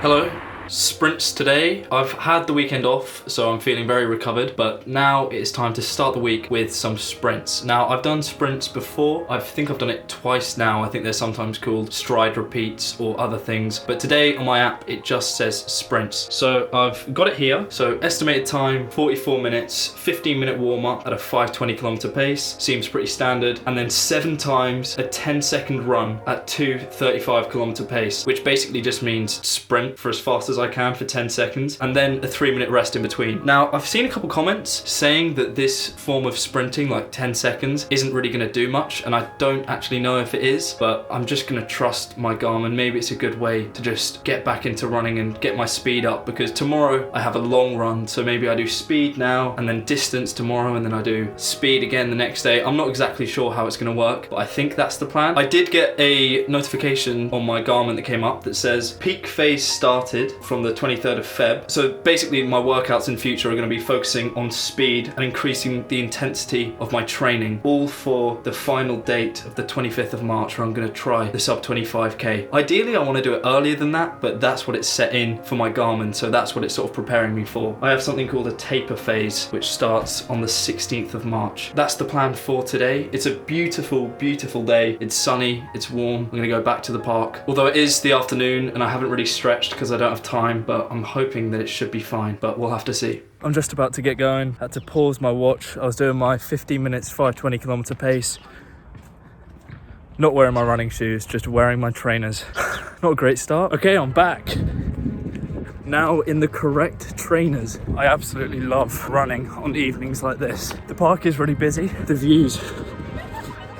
Hello. Sprints today. I've had the weekend off, so I'm feeling very recovered, but now it's time to start the week with some sprints. Now, I've done sprints before. I think I've done it twice now. I think they're sometimes called stride repeats or other things, but today on my app, it just says sprints. So I've got it here. So estimated time, 44 minutes, 15-minute warm-up at a 520km pace. Seems pretty standard. And then 7 times a 10-second run at 235km pace, which basically just means sprint for as fast as I can for 10 seconds and then a 3-minute rest in between. Now, I've seen a couple comments saying that this form of sprinting, like 10 seconds, isn't really going to do much, and I don't actually know if it is, but I'm just going to trust my Garmin. Maybe it's a good way to just get back into running and get my speed up, because tomorrow I have a long run, so maybe I do speed now and then distance tomorrow and then I do speed again the next day. I'm not exactly sure how it's going to work, but I think that's the plan. I did get a notification on my Garmin that came up that says peak phase started from the 23rd of Feb. So basically my workouts in future are going to be focusing on speed and increasing the intensity of my training, all for the final date of the 25th of March, where I'm going to try the sub-25k. Ideally I want to do it earlier than that, but that's what it's set in for my Garmin, so that's what it's sort of preparing me for. I have something called a taper phase, which starts on the 16th of March. That's the plan for today. It's a beautiful, beautiful day. It's sunny, it's warm. I'm going to go back to the park. Although it is the afternoon and I haven't really stretched because I don't have time, but I'm hoping that it should be fine, but we'll have to see. I'm just about to get going. Had to pause my watch. I was doing my 15 minutes 520km pace. Not wearing my running shoes, just wearing my trainers. Not a great start. Okay, I'm back. Now in the correct trainers. I absolutely love running on evenings like this. The park is really busy. The views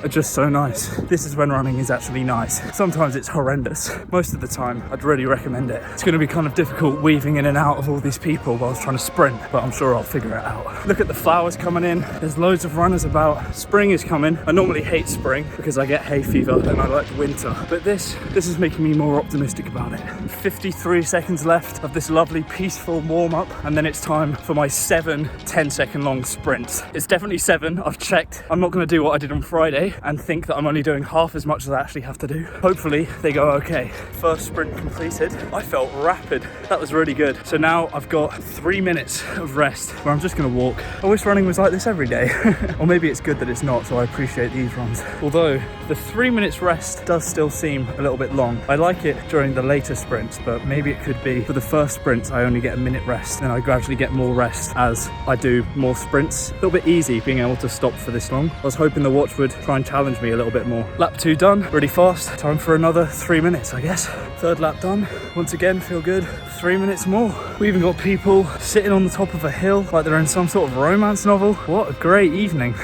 are just so nice. This is when running is actually nice. Sometimes it's horrendous. Most of the time, I'd really recommend it. It's gonna be kind of difficult weaving in and out of all these people whilst trying to sprint, but I'm sure I'll figure it out. Look at the flowers coming in. There's loads of runners about. Spring is coming. I normally hate spring because I get hay fever and I like winter, but this is making me more optimistic about it. 53 seconds left of this lovely peaceful warm-up, and then it's time for my 7 10-second long sprints. It's definitely 7, I've checked. I'm not gonna do what I did on Friday and think that I'm only doing half as much as I actually have to do. Hopefully they go okay. First sprint completed. I felt rapid. That was really good. So now I've got 3 minutes of rest where I'm just gonna walk. I wish running was like this every day. Or maybe it's good that it's not, so I appreciate these runs. Although the 3 minutes rest does still seem a little bit long. I like it during the later sprints, but maybe it could be for the first sprints I only get a minute rest, and I gradually get more rest as I do more sprints. A little bit easy being able to stop for this long. I was hoping the watch would try and challenge me a little bit more. Lap 2 done, really fast. Time for another 3 minutes, I guess. Third lap done. Once again, feel good. 3 minutes more. We even got people sitting on the top of a hill like they're in some sort of romance novel. What a great evening.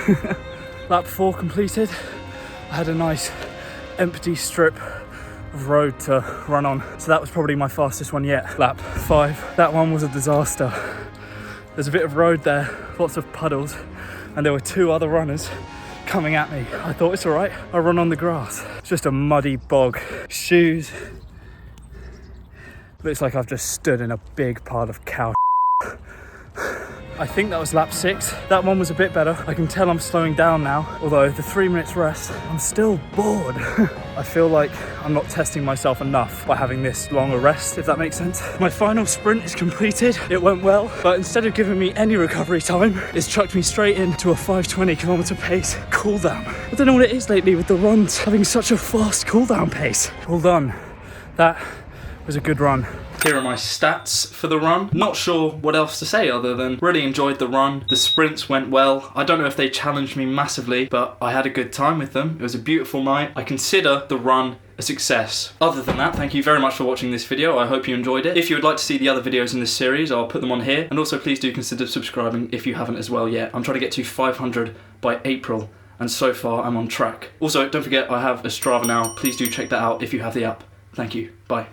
Lap 4 completed. I had a nice empty strip of road to run on, so that was probably my fastest one yet. Lap 5. That one was a disaster. There's a bit of road there, lots of puddles, and there were 2 other runners coming at me. I thought it's all right, I'll run on the grass. It's just a muddy bog. Shoes. Looks like I've just stood in a big pile of cow. I think that was lap 6. That one was a bit better. I can tell I'm slowing down now, although the 3 minutes rest, I'm still bored. I feel like I'm not testing myself enough by having this long a rest, if that makes sense. My final sprint is completed. It went well, but instead of giving me any recovery time, it's chucked me straight into a 520km pace cool down. I don't know what it is lately with the runs having such a fast cool down pace. Well done. That was a good run. Here are my stats for the run. Not sure what else to say other than really enjoyed the run. The sprints went well. I don't know if they challenged me massively, but I had a good time with them. It was a beautiful night. I consider the run a success. Other than that, thank you very much for watching this video. I hope you enjoyed it. If you would like to see the other videos in this series, I'll put them on here. And also please do consider subscribing if you haven't as well yet. I'm trying to get to 500 by April, and so far I'm on track. Also, don't forget I have a Strava now. Please do check that out if you have the app. Thank you. Bye.